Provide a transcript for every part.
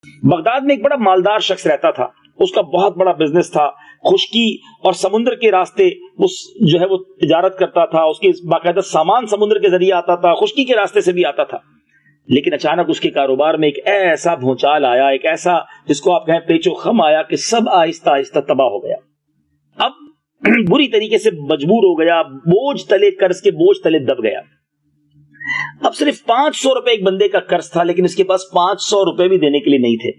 Baghdad میں ایک بڑا مالدار شخص رہتا تھا، اس کا بہت بڑا بزنس تھا، خشکی اور سمندر کے راستے جو ہے وہ تجارت کرتا تھا، اس کے باقاعدہ سامان سمندر کے ذریعے آتا تھا، خشکی کے راستے سے بھی آتا تھا. لیکن اچانک اس کے کاروبار میں ایک ایسا بھونچال آیا، ایک ایسا جس کو آپ کہیں پیچ و خم آیا کہ سب آہستہ آہستہ تباہ ہو گیا. اب بری طریقے سے مجبور ہو گیا، بوجھ تلے، قرض کے بوجھ تلے دب گیا. اب صرف 500 روپے ایک بندے کا قرض تھا، لیکن اس کے پاس 500 روپے بھی دینے کے لیے نہیں تھے.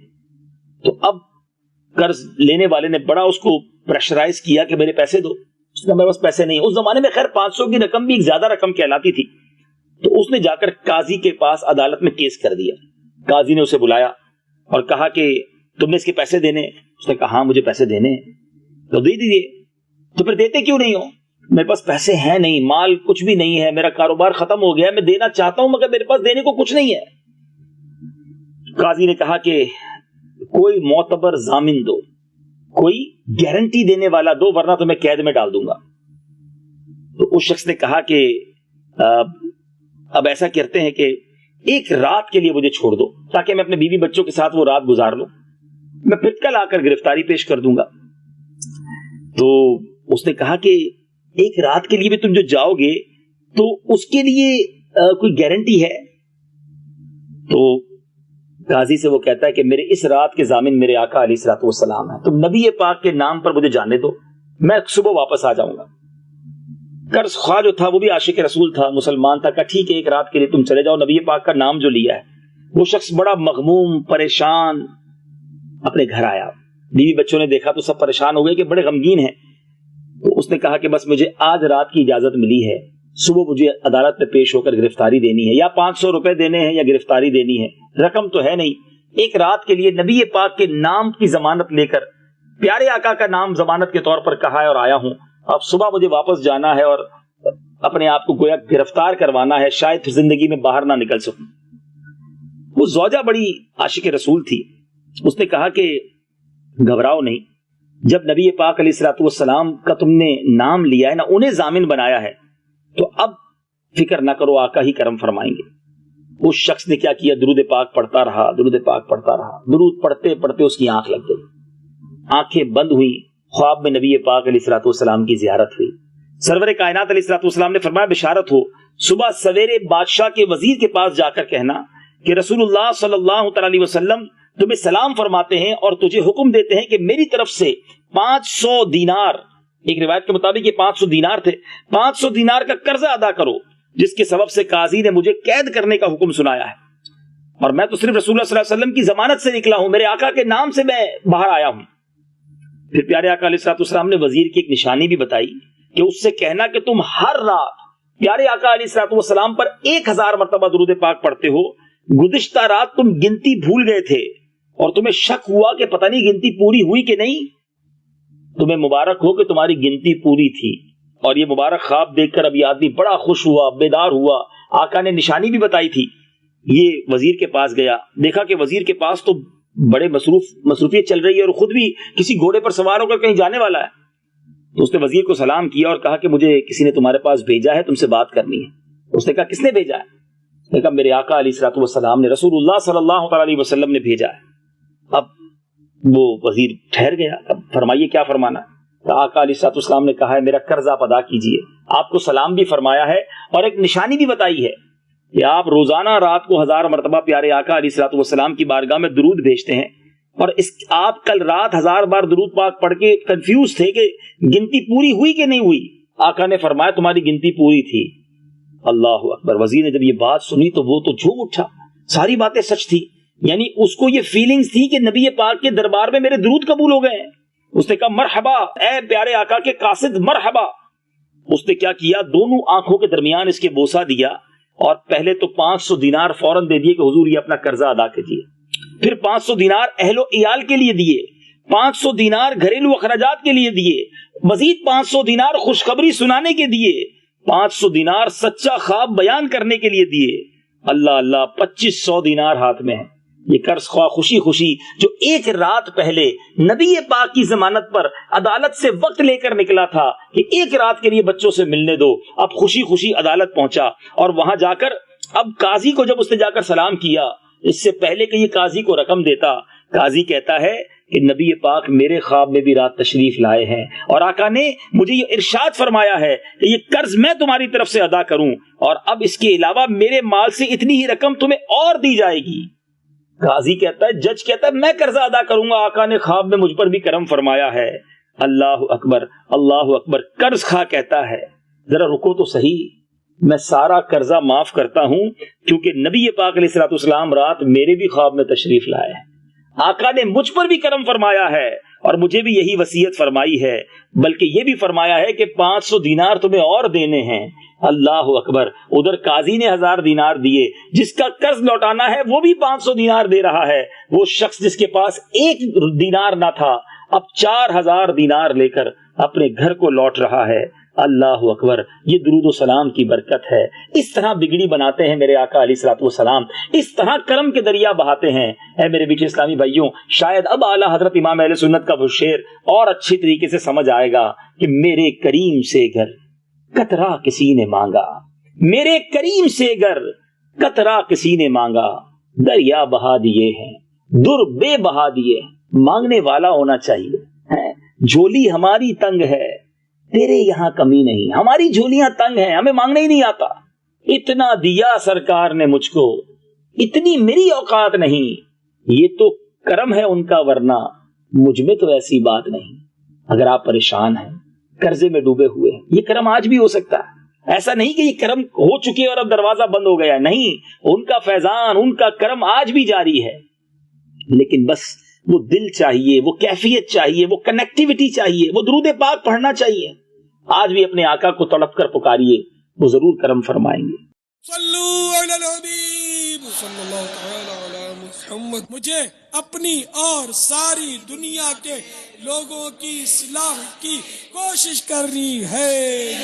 تو اب قرض لینے والے نے بڑا اس کو پریشرائز کیا کہ میرے پیسے دو. اس نے میرے پاس پیسے نہیں. اس زمانے میں خیر 500 کی رقم بھی ایک زیادہ رقم کہلاتی تھی. تو اس نے جا کر قاضی کے پاس عدالت میں کیس کر دیا. قاضی نے اسے بلایا اور کہا کہ تم نے اس کے پیسے دینے؟ اس نے کہا ہاں مجھے پیسے دینے. تو دے دیجیے. تو پھر دیتے کیوں نہیں ہو؟ میرے پاس پیسے ہیں نہیں، مال کچھ بھی نہیں ہے، میرا کاروبار ختم ہو گیا، میں دینا چاہتا ہوں مگر میرے پاس دینے کو کچھ نہیں ہے. قاضی نے کہا کہ کوئی معتبر ضامن دو، کوئی گارنٹی دینے والا دو، ورنہ تو میں قید میں ڈال دوں گا. تو اس شخص نے کہا کہ اب ایسا کرتے ہیں کہ ایک رات کے لیے مجھے چھوڑ دو تاکہ میں اپنے بیوی بچوں کے ساتھ وہ رات گزار لوں، میں پھر کل آ کر گرفتاری پیش کر دوں گا. تو اس نے کہا کہ ایک رات کے لیے بھی تم جو جاؤ گے تو اس کے لیے کوئی گارنٹی ہے؟ تو قاضی سے وہ کہتا ہے کہ میرے اس رات کے ضامن میرے آقا علیہ الصلوۃ والسلام ہیں، تم نبی پاک کے نام پر مجھے جانے دو، میں صبح واپس آ جاؤں گا. قرض خواہ جو تھا وہ بھی عاشق رسول تھا، مسلمان تھا. کہ ٹھیک ہے ایک رات کے لیے تم چلے جاؤ. نبی پاک کا نام جو لیا ہے، وہ شخص بڑا مغموم پریشان اپنے گھر آیا. بیوی بچوں نے دیکھا تو سب پریشان ہو گئے کہ بڑے غمگین ہیں. تو اس نے کہا کہ بس مجھے آج رات کی اجازت ملی ہے، صبح مجھے عدالت میں پیش ہو کر گرفتاری دینی ہے، یا 500 روپے دینے ہیں یا گرفتاری دینی ہے، رقم تو ہے نہیں. ایک رات کے لیے نبی پاک کے نام کی ضمانت لے کر، پیارے آقا کا نام ضمانت کے طور پر کہا ہے اور آیا ہوں. اب صبح مجھے واپس جانا ہے اور اپنے آپ کو گویا گرفتار کروانا ہے، شاید زندگی میں باہر نہ نکل سکوں. وہ زوجہ بڑی عاشق رسول تھی. اس نے کہا کہ گھبراؤ نہیں، جب نبی پاک علیہ الصلوۃ والسلام کا تم نے نام لیا ہے نا، انہیں ضامن بنایا ہے، تو اب فکر نہ کرو، آقا ہی کرم فرمائیں گے. اس شخص نے کیا کیا؟ درود پاک پڑھتا رہا، درود پاک پڑھتا رہا. درود پڑھتے پڑھتے اس کی آنکھ لگ گئی، آنکھیں بند ہوئی. خواب میں نبی پاک علیہ الصلوۃ والسلام کی زیارت ہوئی. سرور کائنات علیہ الصلوۃ والسلام نے فرمایا بشارت ہو، صبح سویرے بادشاہ کے وزیر کے پاس جا کر کہنا کہ رسول اللہ صلی اللہ تعالی علیہ وسلم تمہیں سلام فرماتے ہیں اور تجھے حکم دیتے ہیں کہ میری طرف سے 500 دینار، ایک روایت کے مطابق یہ 500 دینار تھے، 500 دینار کا قرضہ ادا کرو، جس کے سبب سے قاضی نے مجھے قید کرنے کا حکم سنایا ہے، اور میں تو صرف رسول اللہ صلی اللہ علیہ وسلم کی ضمانت سے نکلا ہوں، میرے آقا کے نام سے میں باہر آیا ہوں. پھر پیارے آقا علیہ الصلوۃ والسلام نے وزیر کی ایک نشانی بھی بتائی کہ اس سے کہنا کہ تم ہر رات پیارے آقا علیہ الصلوۃ والسلام پر 1000 مرتبہ درود پاک پڑھتے ہو. گزشتہ رات تم گنتی بھول گئے تھے اور تمہیں شک ہوا کہ پتہ نہیں گنتی پوری ہوئی کہ نہیں. تمہیں مبارک ہو کہ تمہاری گنتی پوری تھی، اور یہ مبارک خواب دیکھ کر اب یہ آدمی بڑا خوش ہوا، بیدار ہوا. آقا نے نشانی بھی بتائی تھی. یہ وزیر کے پاس گیا، دیکھا کہ وزیر کے پاس تو بڑے مصروفیت چل رہی ہے اور خود بھی کسی گھوڑے پر سوار ہو کر کہیں جانے والا ہے. تو اس نے وزیر کو سلام کیا اور کہا کہ مجھے کسی نے تمہارے پاس بھیجا ہے، تم سے بات کرنی ہے. اس نے کہا کس نے بھیجا ہے؟ اس نے کہا میرے آقا علیہ الصلوۃ والسلام نے، رسول اللہ صلی اللہ تعالی علیہ وسلم نے بھیجا ہے. اب وہ وزیر ٹھہر گیا. اب فرمائیے کیا فرمانا. تو آقا علیہ الصلوۃ والسلام نے کہا ہے میرا قرض آپ ادا کیجئے. آپ کو سلام بھی فرمایا ہے اور ایک نشانی بھی بتائی ہے کہ آپ روزانہ رات کو 1000 مرتبہ پیارے آقا علیہ الصلوۃ والسلام کی بارگاہ میں درود بھیجتے ہیں، اور آپ کل رات 1000 بار درود پاک پڑھ کے کنفیوز تھے کہ گنتی پوری ہوئی کہ نہیں ہوئی. آقا نے فرمایا تمہاری گنتی پوری تھی. اللہ اکبر. وزیر نے جب یہ بات سنی تو وہ تو جھوم اٹھا، ساری باتیں سچ تھی. یعنی اس کو یہ فیلنگز تھی کہ نبی پاک کے دربار میں میرے درود قبول ہو گئے ہیں. اس نے کہا مرحبا اے پیارے آقا کے قاصد، مرحبا. اس نے کیا کیا؟ دونوں آنکھوں کے درمیان اس کے بوسہ دیا اور پہلے تو 500 دینار فوراً دے دیے کہ حضور یہ اپنا قرضہ ادا کیجیے. پھر 500 دینار اہل و عیال کے لیے دیے، 500 دینار گھریلو اخراجات کے لیے دیے، مزید 500 دینار خوشخبری سنانے کے دیے، 500 دینار سچا خواب بیان کرنے کے لیے دیے. اللہ اللہ، 2500 دینار ہاتھ میں ہے. یہ قرض خواہ خوشی خوشی جو ایک رات پہلے نبی پاک کی ضمانت پر عدالت سے وقت لے کر نکلا تھا کہ ایک رات کے لیے بچوں سے ملنے دو، اب خوشی خوشی عدالت پہنچا. اور وہاں جا کر اب قاضی کو جب اس نے جا کر سلام کیا اس سے پہلے کہ یہ قاضی کو رقم دیتا، قاضی کہتا ہے کہ نبی پاک میرے خواب میں بھی رات تشریف لائے ہیں اور آقا نے مجھے یہ ارشاد فرمایا ہے کہ یہ قرض میں تمہاری طرف سے ادا کروں، اور اب اس کے علاوہ میرے مال سے اتنی ہی رقم تمہیں اور دی جائے گی۔ قاضی کہتا ہے، جج کہتا ہے میں قرضہ ادا کروں گا، آقا نے خواب میں مجھ پر بھی کرم فرمایا ہے۔ اللہ اکبر، اللہ اکبر۔ قرض خواہ کہتا ہے ذرا رکو تو صحیح، میں سارا قرضہ معاف کرتا ہوں، کیونکہ نبی پاک علیہ الصلوۃ والسلام رات میرے بھی خواب میں تشریف لائے ہیں، آقا نے مجھ پر بھی کرم فرمایا ہے اور مجھے بھی یہی وصیت فرمائی ہے، بلکہ یہ بھی فرمایا ہے کہ 500 دینار تمہیں اور دینے ہیں۔ اللہ اکبر۔ ادھر قاضی نے 1000 دینار دیے، جس کا قرض لوٹانا ہے وہ بھی 500 دینار دے رہا ہے۔ وہ شخص جس کے پاس 1 دینار نہ تھا اب 4000 دینار لے کر اپنے گھر کو لوٹ رہا ہے۔ اللہ اکبر۔ یہ درود و سلام کی برکت ہے۔ اس طرح بگڑی بناتے ہیں میرے آقا علیہ الصلوۃ والسلام، اس طرح کرم کے دریا بہاتے ہیں۔ اے میرے بیٹے اسلامی بھائیوں، شاید اب اعلیٰ حضرت امام اہل سنت کا وہ شعر اور اچھی طریقے سے سمجھ آئے گا کہ میرے کریم سے گر قطرہ کسی نے مانگا، میرے کریم سے گر قطرہ کسی نے مانگا، دریا بہا دیے ہیں در بے بہا دیے۔ مانگنے والا ہونا چاہیے۔ جھولی ہماری تنگ ہے، تیرے یہاں کمی نہیں۔ ہماری جھولیاں تنگ ہیں، ہمیں مانگنے ہی نہیں آتا۔ اتنا دیا سرکار نے مجھ کو، اتنی میری اوقات نہیں۔ یہ تو کرم ہے ان کا، ورنہ مجھ میں تو ایسی بات نہیں۔ اگر آپ پریشان ہیں، قرضے میں ڈوبے ہوئے ہیں، یہ کرم آج بھی ہو سکتا ہے۔ ایسا نہیں کہ یہ کرم ہو چکے اور اب دروازہ بند ہو گیا، نہیں، ان کا فیضان، ان کا کرم آج بھی جاری ہے۔ لیکن بس وہ دل چاہیے، وہ کیفیت چاہیے، وہ کنیکٹیوٹی چاہیے، وہ درود پاک پڑھنا چاہیے۔ آج بھی اپنے آقا کو تڑپ کر پکاریے، وہ ضرور کرم فرمائیں گے۔ صلو علی الحبیب صلی اللہ تعالی علی محمد۔ مجھے اپنی اور ساری دنیا کے لوگوں کی اصلاح کی کوشش کرنی ہے۔